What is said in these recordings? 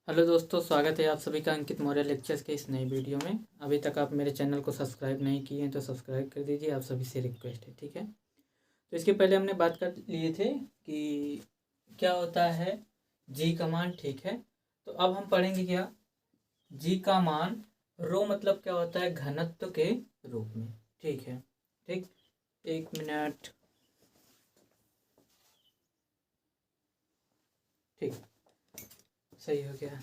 Hello दोस्तों, स्वागत है आप सभी का अंकित मौर्य लेक्चर्स के इस नई वीडियो में। अभी तक आप मेरे चैनल को सब्सक्राइब नहीं किए हैं तो सब्सक्राइब कर दीजिए, आप सभी से रिक्वेस्ट है, ठीक है। तो इसके पहले हमने बात कर लिए थे कि क्या होता है जी का मान, ठीक है। तो अब हम पढ़ेंगे क्या जी का मान रो मतलब क्या होता है घनत्व के रूप में, ठीक है। ठीक, एक मिनट, ठीक, सही हो गया,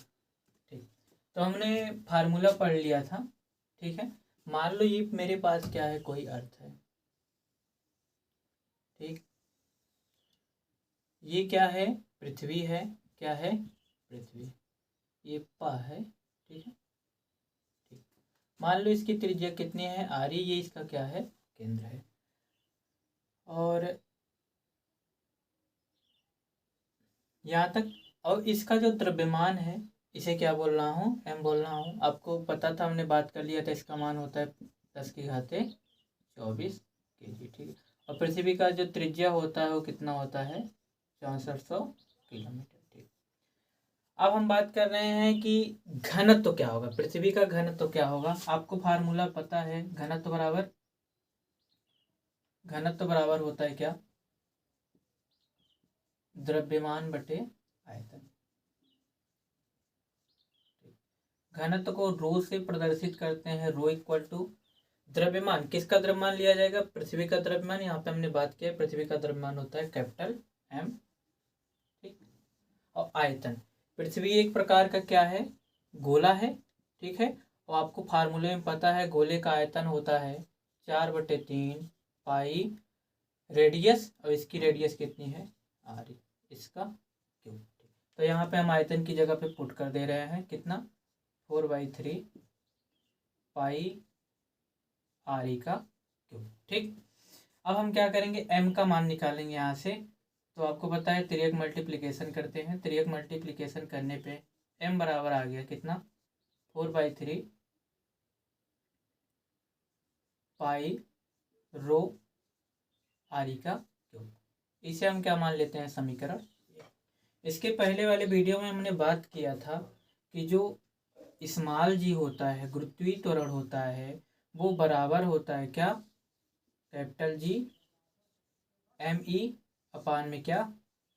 ठीक। तो हमने फार्मूला पढ़ लिया था, ठीक है। मान लो ये मेरे पास क्या है, कोई अर्थ है, ठीक। ये क्या है, पृथ्वी है, क्या है, पृथ्वी। ये पा है, ठीक है, ठीक। मान लो इसकी त्रिज्या कितनी है, आर, ये इसका क्या है, केंद्र है। और यहाँ तक, और इसका जो द्रव्यमान है इसे क्या बोल रहा हूँ, एम बोल रहा हूँ। आपको पता था, हमने बात कर लिया था, इसका मान होता है 10⁻24 kg, ठीक है। और पृथ्वी का जो त्रिज्या होता है वो कितना होता है, 6400 किलोमीटर, ठीक। अब हम बात कर रहे हैं कि घनत्व तो क्या होगा, पृथ्वी का घनत्व तो क्या होगा। आपको फार्मूला पता है, घनत्व बराबर होता है क्या, द्रव्यमान बटे आयतन। घनत्व को रो से प्रदर्शित करते हैं, रो इक्वल टू द्रव्यमान। किसका द्रव्यमान लिया जाएगा, पृथ्वी का द्रव्यमान। यहाँ पे हमने बात किया पृथ्वी का द्रव्यमान होता है कैपिटल एम, ठीक। और आयतन, पृथ्वी एक प्रकार का क्या है, गोला है, ठीक है। और आपको फार्मूले में पता है गोले का आयतन होता है 4/3 पाई रेडियस, और इसकी रेडियस कितनी है, आर, इसका क्यूब। तो यहाँ पे हम आयतन की जगह पे पुट कर दे रहे हैं कितना, 4/3 पाई आर ई का क्यूब, ठीक। अब हम क्या करेंगे, एम का मान निकालेंगे यहाँ से। तो आपको पता है त्रियक मल्टीप्लिकेशन करते हैं, त्रियक मल्टीप्लिकेशन करने पे एम बराबर आ गया कितना, 4/3 पाई रो आर ई का क्यूब। इसे हम क्या मान लेते हैं, समीकरण। इसके पहले वाले वीडियो में हमने बात किया था कि जो स्मॉल जी होता है, गुरुत्वीय त्वरण होता है, वो बराबर होता है क्या, कैपिटल जी एम ई अपान में क्या,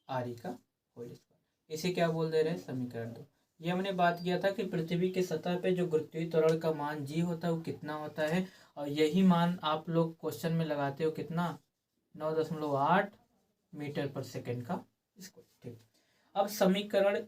आर ई का होल स्क्वायर। इसे क्या बोल दे रहे हैं, समीकरण 2। ये हमने बात किया था कि पृथ्वी की सतह पे जो गुरुत्वीय त्वरण का मान जी होता है वो कितना होता है, और यही मान आप लोग क्वेश्चन में लगाते हो कितना, 9.8 मीटर पर सेकेंड का स्क्वायर, ठीक। अब समीकरण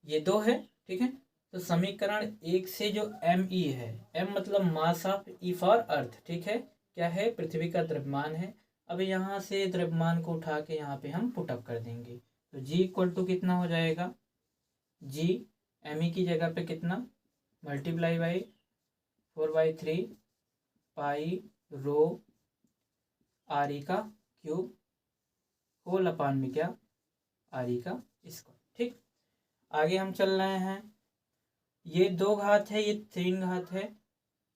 ये 2 है, ठीक है। तो समीकरण 1 से जो एम ई है, एम मतलब mass of E for earth, ठीक है, क्या है, पृथ्वी का द्रव्यमान है। अब यहाँ से द्रव्यमान को उठा के यहाँ पे हम पुटअप कर देंगे, तो जी इक्वल टू कितना हो जाएगा, जी एम ई की जगह पे कितना, multiply by 4/3 pi rho R E का क्यूब होल अपान में क्या, आर ई का स्क्वायर, ठीक। आगे हम चल रहे हैं, ये 2 घात है, ये 3 घात है,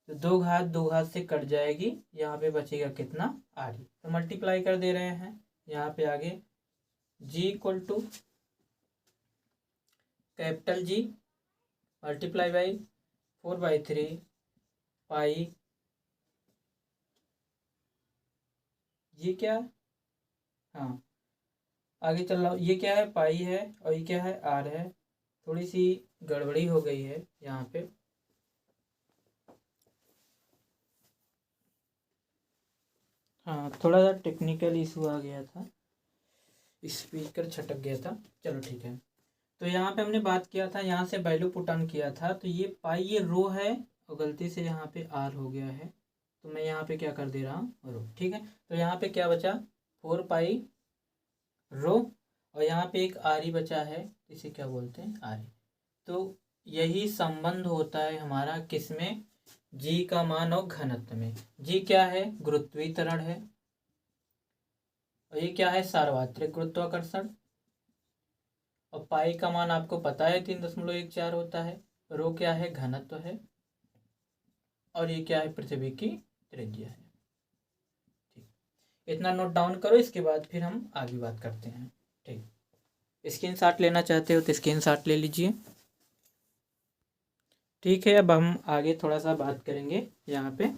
तो 2 घात 2 घात से कट जाएगी, यहाँ पे बचेगा कितना, आर ई। तो मल्टीप्लाई कर दे रहे हैं यहाँ पे आगे, G equal to capital G multiply by 4/3 pi, ये क्या, हाँ आगे चल रहा हूँ, ये क्या है, पाई है, और ये क्या है, आर है। थोड़ी सी गड़बड़ी हो गई है यहाँ पे, हाँ थोड़ा सा टेक्निकल इशू आ गया था, स्पीकर छटक गया था, चलो ठीक है। तो यहाँ पे हमने बात किया था, यहाँ से वैल्यू पुट ऑन किया था, तो ये पाई ये रो है, और गलती से यहाँ पे आर हो गया है, तो मैं यहाँ पे क्या कर दे रहा हूँ, रो, ठीक है। तो यहाँ पे क्या बचा, 4 पाई रो, और यहाँ पे एक आर ई बचा है, इसे क्या बोलते हैं, आर ई। तो यही संबंध होता है हमारा किसमें, जी का मान और घनत्व में। जी क्या है, गुरुत्वीय त्वरण है, और ये क्या है, सार्वत्रिक गुरुत्वाकर्षण। और पाई का मान आपको पता है 3.14 होता है। रो क्या है, घनत्व है, और ये क्या है, पृथ्वी की त्रिज्या है, ठीक। इतना नोट डाउन करो, इसके बाद फिर हम आगे बात करते हैं, ठीक। स्क्रीन शॉट लेना चाहते हो तो स्क्रीन शॉट ले लीजिए। ठीक है, अब हम आगे थोड़ा सा बात करेंगे यहाँ पे।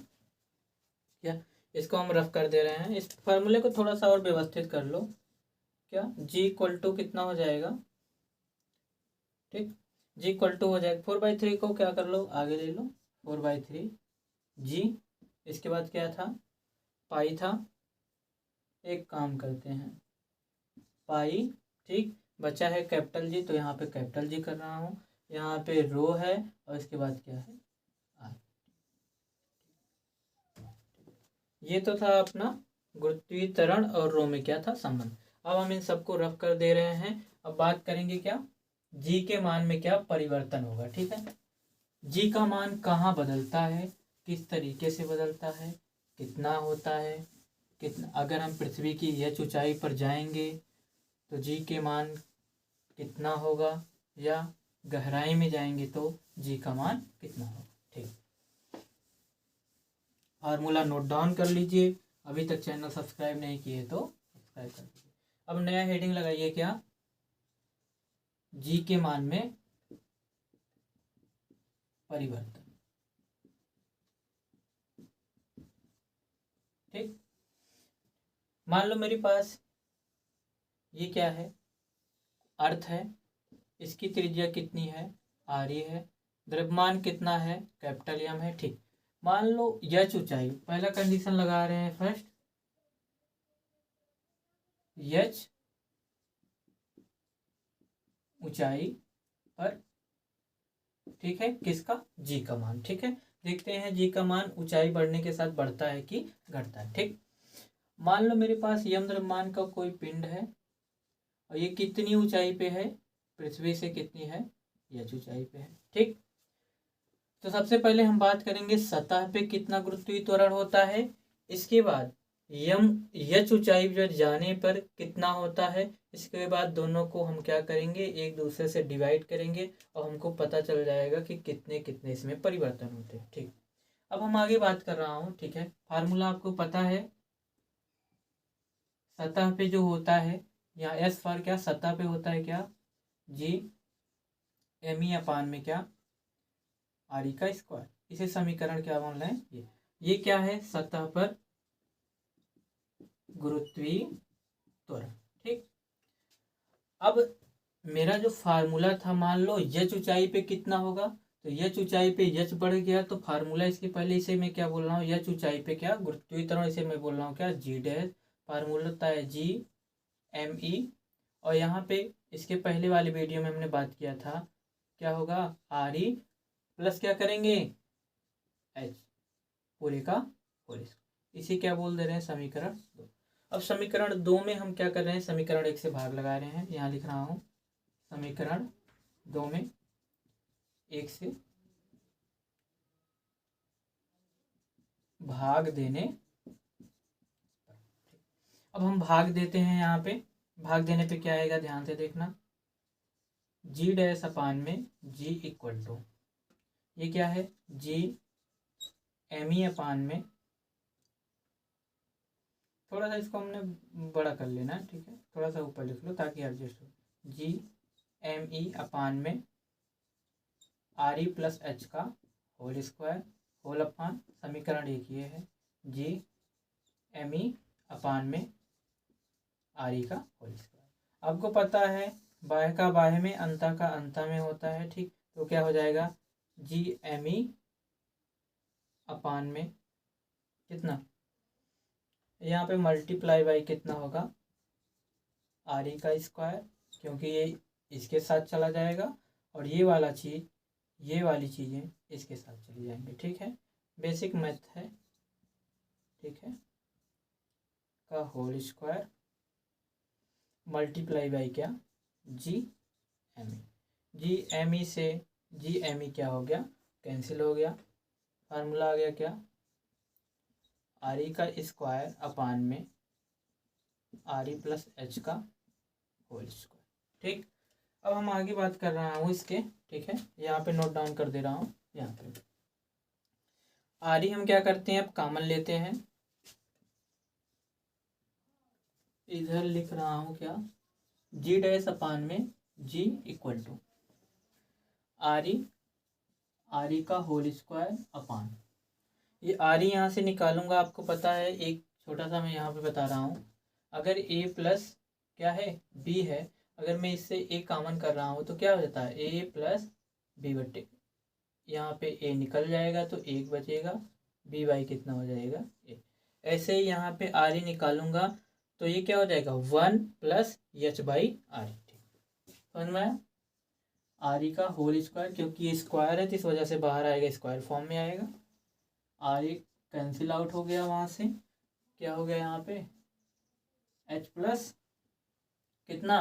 क्या इसको हम रफ कर दे रहे हैं, इस फार्मूले को थोड़ा सा और व्यवस्थित कर लो। क्या जी इक्वल टू कितना हो जाएगा, ठीक, जी इक्वल टू हो जाएगा 4/3 को क्या कर लो, आगे ले लो 4/3 जी, इसके बाद क्या था, पाई था, एक काम करते हैं पाई, ठीक, बचा है कैपिटल जी, तो यहाँ पे कैपिटल जी कर रहा हूँ, यहाँ पे रो है और इसके बाद क्या है आर। ये तो था अपना गुरुत्वीय त्वरण और रो में क्या था संबंध। अब हम इन सबको रफ कर दे रहे हैं। अब बात करेंगे क्या, जी के मान में क्या परिवर्तन होगा, ठीक है। जी का मान कहाँ बदलता है, किस तरीके से बदलता है, कितना होता है, कितना, अगर हम पृथ्वी की यह ऊंचाई पर जाएंगे तो जी के मान कितना होगा, या गहराई में जाएंगे तो जी का मान कितना होगा, ठीक। फार्मूला नोट डाउन कर लीजिए, अभी तक चैनल सब्सक्राइब नहीं किए तो सब्सक्राइब कर लीजिए। अब नया हेडिंग लगाइए क्या, जी के मान में परिवर्तन, ठीक। मान लो मेरे पास ये क्या है, अर्थ है, इसकी त्रिज्या कितनी है, आर ई है, द्रव्यमान कितना है, कैपिटल एम है, ठीक। मान लो यच ऊंचाई, पहला कंडीशन लगा रहे हैं फर्स्ट, यच ऊंचाई पर, ठीक है, किसका, जी का मान, ठीक है। देखते हैं जी का मान ऊंचाई बढ़ने के साथ बढ़ता है कि घटता है, ठीक। मान लो मेरे पास यम द्रव्यमान का कोई पिंड है और ये कितनी ऊंचाई पे है, पृथ्वी से कितनी है, यच ऊंचाई पे है, ठीक। तो सबसे पहले हम बात करेंगे सतह पे कितना गुरुत्वीय त्वरण होता है, इसके बाद यम यच ऊंचाई पर जाने पर कितना होता है, इसके बाद दोनों को हम क्या करेंगे, एक दूसरे से डिवाइड करेंगे और हमको पता चल जाएगा कि कितने कितने इसमें परिवर्तन होते हैं, ठीक। अब हम आगे बात कर रहा हूँ, ठीक है। फार्मूला आपको पता है, सतह पे जो होता है, यहाँ एस फॉर क्या, सतह पे होता है क्या, जी एम ई अपान में क्या, आर ई का स्क्वायर, इसे समीकरण क्या बोल रहे हैं, ये क्या है, सतह पर गुरुत्वीय त्वरण, ठीक। अब मेरा जो फार्मूला था, मान लो यच ऊंचाई पे कितना होगा, तो यच ऊंचाई पे यच बढ़ गया, तो फार्मूला इसके पहले इसे मैं क्या बोल रहा हूँ, यच ऊंचाई पे क्या गुरुत्वीय त्वरण, इसे मैं बोल रहा हूँ क्या, जी डैश, फार्मूला होता है जी एम ई, और यहाँ पे इसके पहले वाले वीडियो में हमने बात किया था, क्या होगा, आर ई प्लस क्या करेंगे, एच पूरे का होल, इसे क्या बोल दे रहे हैं, समीकरण 2। अब समीकरण 2 में हम क्या कर रहे हैं, समीकरण 1 से भाग लगा रहे हैं, यहाँ लिख रहा हूँ समीकरण 2 में 1 से भाग देने, अब हम भाग देते हैं, यहाँ पे भाग देने पे क्या आएगा, ध्यान से देखना, जी डैश अपान में जी इक्वल टू, ये क्या है, जी एम ई अपान में, थोड़ा सा इसको हमने बड़ा कर लेना है, ठीक है, थोड़ा सा ऊपर लिख लो ताकि एडजस्ट हो, जी एम ई अपान में आर ई प्लस एच का होल स्क्वायर, होल अपान, समीकरण एक ये है, जी एम ई अपान में आर ई का होल स्क्वायर। आपको पता है बाह्य का बाह्य में, अंतः का अंतः में होता है, ठीक। तो क्या हो जाएगा, जी एम ई अपान में कितना, यहाँ पे मल्टीप्लाई बाई कितना होगा, आर ई का स्क्वायर, क्योंकि ये इसके साथ चला जाएगा और ये वाला चीज़, ये वाली चीज़ें इसके साथ चली जाएंगी, ठीक है। बेसिक मैथ है, ठीक है, का होल स्क्वायर मल्टीप्लाई बाई क्या, G M E, G M E से जी एम ई क्या हो गया, कैंसिल हो गया, फार्मूला आ गया क्या, आर ई का स्क्वायर अपान में आर ई प्लस एच का होल स्क्वायर, ठीक। अब हम आगे बात कर रहा हूँ इसके, ठीक है, यहाँ पे नोट डाउन कर दे रहा हूँ, यहाँ पे आर ई हम क्या करते हैं, अब कॉमन लेते हैं, इधर लिख रहा हूँ क्या, जी डैश अपान में G equal to R E R का होल स्क्वायर अपान, ये आर यहाँ से निकालूंगा, आपको पता है एक छोटा सा मैं यहाँ पे बता रहा हूँ, अगर ए प्लस क्या है बी है, अगर मैं इससे ए कॉमन कर रहा हूँ तो क्या हो जाता है ए प्लस बी बटे, यहाँ पे ए निकल जाएगा तो एक बचेगा, बी बाई कितना हो जाएगा ए। ऐसे ही यहाँ पे आर ही निकालूंगा तो ये क्या हो जाएगा 1 प्लस एच बाई आर। समझ में आया, आर का होल स्क्वायर, क्योंकि ये स्क्वायर है तो इस वजह से बाहर आएगा, स्क्वायर फॉर्म में आएगा। आर कैंसिल आउट हो गया, वहाँ से क्या हो गया यहाँ पे एच प्लस कितना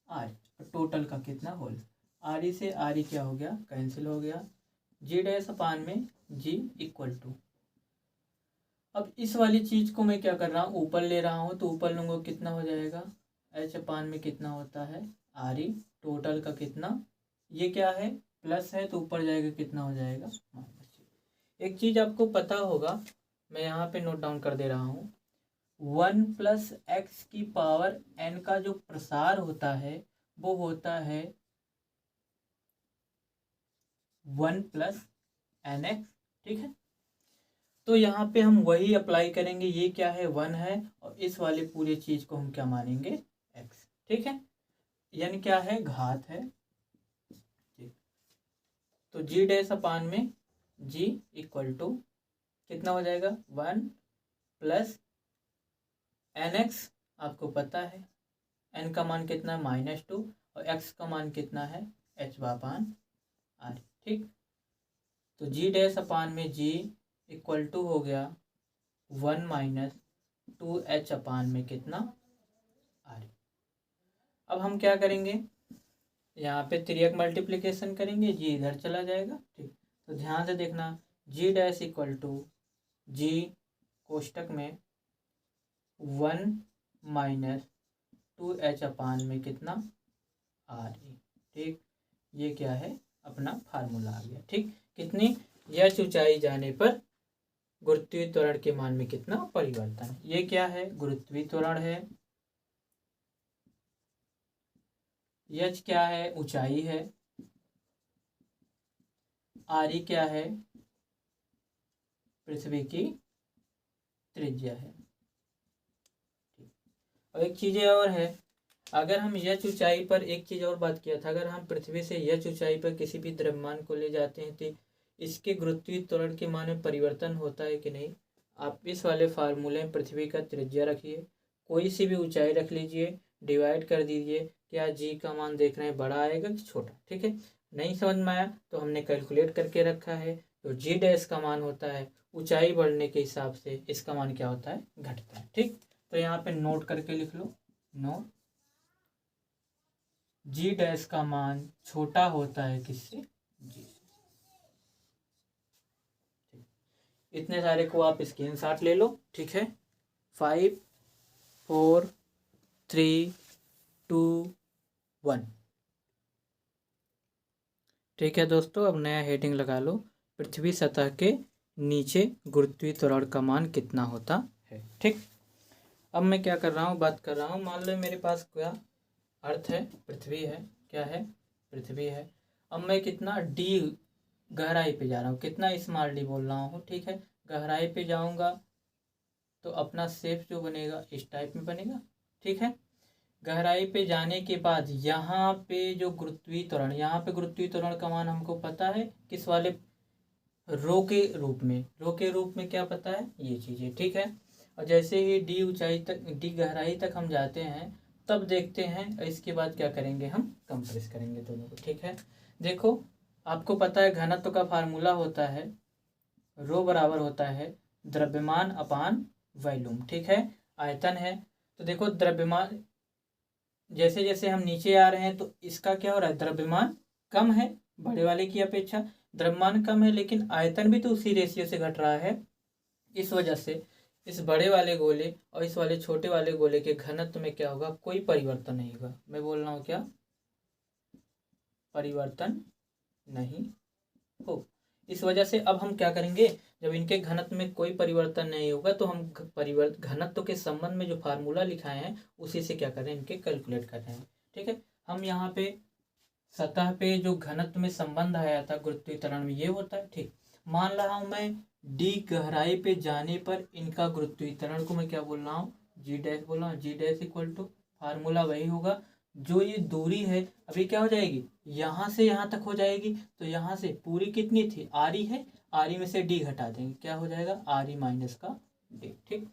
आर, टोटल का कितना होल, आर से आर क्या हो गया कैंसिल हो गया, जी डैश अपान में जी इक्वल टू, अब इस वाली चीज को मैं क्या कर रहा हूँ ऊपर ले रहा हूँ, तो ऊपर लूँगा कितना हो जाएगा एच अपान में कितना होता है आर ई, टोटल का कितना, ये क्या है प्लस है तो ऊपर जाएगा कितना हो जाएगा माइनस। एक चीज आपको पता होगा, मैं यहाँ पे नोट डाउन कर दे रहा हूँ, 1 प्लस एक्स की पावर एन का जो प्रसार होता है वो होता है 1 प्लस एन एक्स, ठीक है। तो यहाँ पे हम वही अप्लाई करेंगे, ये क्या है 1 है और इस वाले पूरी चीज को हम क्या मानेंगे x, ठीक है, यानी क्या है घात है, ठीक। तो g डैश अपान में g इक्वल टू कितना हो जाएगा 1 प्लस एन एक्स, आपको पता है n का मान कितना है -2 और x का मान कितना है h अपान r, ठीक। तो g डैश अपान में g इक्वल टू हो गया 1 माइनस 2h अपान में कितना r। अब हम क्या करेंगे, यहाँ पे तिर्यक मल्टीप्लिकेशन करेंगे, जी इधर चला जाएगा, ठीक। तो ध्यान से देखना, जी डैश इक्वल टू जी कोष्टक में 1 माइनस 2h अपान में कितना r, ठीक। ये क्या है अपना फार्मूला आ गया, ठीक। कितनी यह ऊंचाई जाने पर गुरुत्वीय त्वरण के मान में कितना परिवर्तन, ये क्या है गुरुत्वीय त्वरण है, एच क्या है ऊंचाई है, आर क्या है पृथ्वी की त्रिज्या है, और एक चीज और है, अगर हम यच ऊंचाई पर एक चीज और बात किया था, अगर हम पृथ्वी से यच ऊंचाई पर किसी भी द्रव्यमान को ले जाते हैं तो इसके गुरुत्वीय त्वरण के मान में परिवर्तन होता है कि नहीं। आप इस वाले फार्मूले में पृथ्वी का त्रिज्या रखिए, कोई सी भी ऊंचाई रख लीजिए, डिवाइड कर दीजिए, क्या जी का मान देख रहे हैं बड़ा आएगा कि छोटा, ठीक है। नहीं समझ में आया तो हमने कैलकुलेट करके रखा है, तो जी डैश का मान होता है ऊंचाई बढ़ने के हिसाब से इसका मान क्या होता है घटता है, ठीक। तो यहाँ पे नोट करके लिख लो, नोट जी डैश का मान छोटा होता है किससे जी, इतने सारे को आप स्क्रीनशॉट ले लो, ठीक है। 5 4 3 2 1, ठीक है दोस्तों। अब नया हेडिंग लगा लो, पृथ्वी सतह के नीचे गुरुत्वीय त्वरण का मान कितना होता है, ठीक। अब मैं क्या कर रहा हूँ बात कर रहा हूँ, मान लो मेरे पास क्या अर्थ है पृथ्वी है, क्या है पृथ्वी है, अब मैं कितना डी गहराई पे जा रहा हूँ, कितना स्मॉल डी बोल रहा हूँ, ठीक है। गहराई पे जाऊंगा तो अपना शेप जो बनेगा इस टाइप में बनेगा, ठीक है। गहराई पे जाने के बाद यहाँ पे जो गुरुत्वीय त्वरण, यहाँ पे गुरुत्वीय त्वरण का मान हमको पता है किस वाले रो के रूप में, रो के रूप में क्या पता है ये चीज़ें, ठीक है। और जैसे ही डी ऊंचाई तक, डी गहराई तक हम जाते हैं तब देखते हैं, इसके बाद क्या करेंगे हम कंप्रेस करेंगे दोनों को, ठीक है। देखो आपको पता है घनत्व का फार्मूला होता है रो बराबर होता है द्रव्यमान अपान वॉल्यूम, ठीक है। आयतन है, तो देखो द्रव्यमान जैसे जैसे हम नीचे आ रहे हैं तो इसका क्या हो रहा है द्रव्यमान कम है बड़े वाले की अपेक्षा, द्रव्यमान कम है लेकिन आयतन भी तो उसी रेशियो से घट रहा है, इस वजह से इस बड़े वाले गोले और इस वाले छोटे वाले गोले के घनत्व में क्या होगा कोई परिवर्तन नहीं होगा। मैं बोल रहा हूँ क्या परिवर्तन नहीं हो। इस वजह से अब हम क्या करेंगे, जब इनके घनत्व में कोई परिवर्तन नहीं होगा तो हम घनत्व के संबंध में जो फार्मूला लिखाए हैं उसी से क्या कर रहे हैं इनके कैलकुलेट कर रहे हैं, ठीक है। हम यहाँ पे सतह पे जो घनत्व में संबंध आया था गुरुत्वीय त्वरण में ये होता है। ठीक, मान रहा हूँ मैं डी गहराई पे जाने पर इनका गुरुत्वीय त्वरण को मैं क्या बोल रहा हूँ, जी डैश बोल रहा हूँ। जी डैश इक्वल टू फार्मूला वही होगा, जो ये दूरी है अभी क्या हो जाएगी, यहाँ से यहाँ तक हो जाएगी, तो यहाँ से पूरी कितनी थी, आरी है, आरी में से डी घटा देंगे, क्या हो जाएगा, आरी माइनस का डी। ठीक,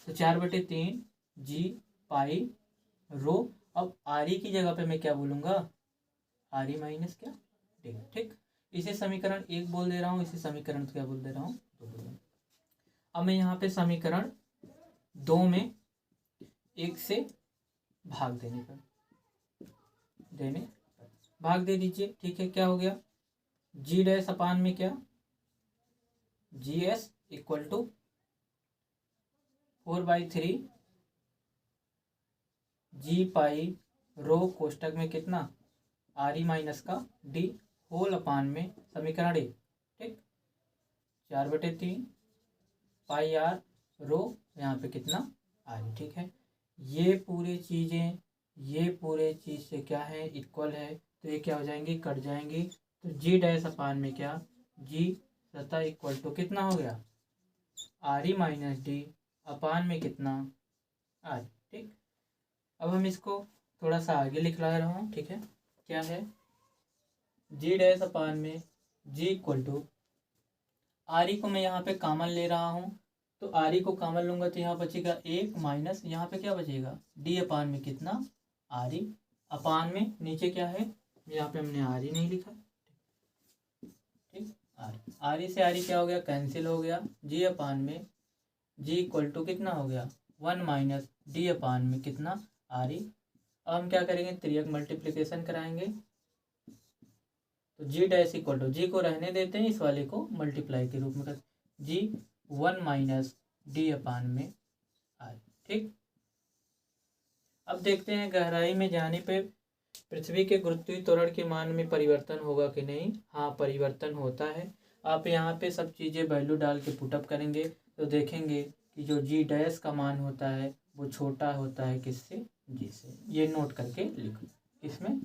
तो 4/3 जी पाई रो। अब आरी की जगह पे मैं क्या बोलूँगा, आरी माइनस क्या डी। ठीक, इसे समीकरण 1 बोल दे रहा हूँ, इसे समीकरण क्या बोल दे रहा हूँ, 2 बोल रहा हूँ। अब मैं यहाँ पे समीकरण 2 में 1 से भाग भाग दे दीजिए। ठीक है, क्या हो गया, जी डैश अपान में क्या, जी एस इक्वल टू 4/3 जी पाई रो कोष्टक में कितना, आरी माइनस का डी होल अपान में समीकरण 1। ठीक, 4/3 पाई आर रो, यहाँ पे कितना, आरी। ठीक है, ये पूरी चीज़ें ये पूरे चीज़ से क्या है, इक्वल है, तो ये क्या हो जाएंगी, कट जाएंगी। तो जी डैश अपान में क्या, जी सतह इक्वल टू कितना हो गया, आरी माइनस डी अपान में कितना, आरी। ठीक, अब हम इसको थोड़ा सा आगे लिख रहा हूँ। ठीक है, क्या है, जी डैश अपान में जी इक्वल टू, आरी को मैं यहाँ पे कॉमन ले रहा हूँ, तो आरी को कॉमन लूंगा तो यहाँ बचेगा 1 माइनस, यहाँ पे क्या बचेगा, डी अपान में कितना, आरी अपान में नीचे क्या है, यहाँ पे हमने आरी नहीं लिखा। ठीक, आरी, आरी से आरी क्या हो गया, कैंसिल हो गया। जी अपान में जी इक्वल टू कितना हो गया, 1 माइनस डी अपान में कितना, आरी। अब हम क्या करेंगे, त्रियक मल्टीप्लिकेशन कराएंगे, तो जी डैश इक्वल टू, जी को रहने देते हैं, इस वाले को मल्टीप्लाई के रूप में कर, जी 1 माइनस डी अपान में आर। ठीक, अब देखते हैं गहराई में जाने पे पृथ्वी के गुरुत्वीय त्वरण के मान में परिवर्तन होगा कि नहीं। हाँ, परिवर्तन होता है। आप यहाँ पे सब चीज़ें वैल्यू डाल के पुटअप करेंगे तो देखेंगे कि जो जी डैश का मान होता है वो छोटा होता है किससे, जी से। ये नोट करके लिखो, इसमें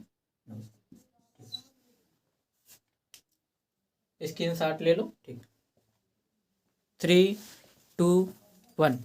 स्क्रीनशॉट ले लो। ठीक, 3, 2, 1।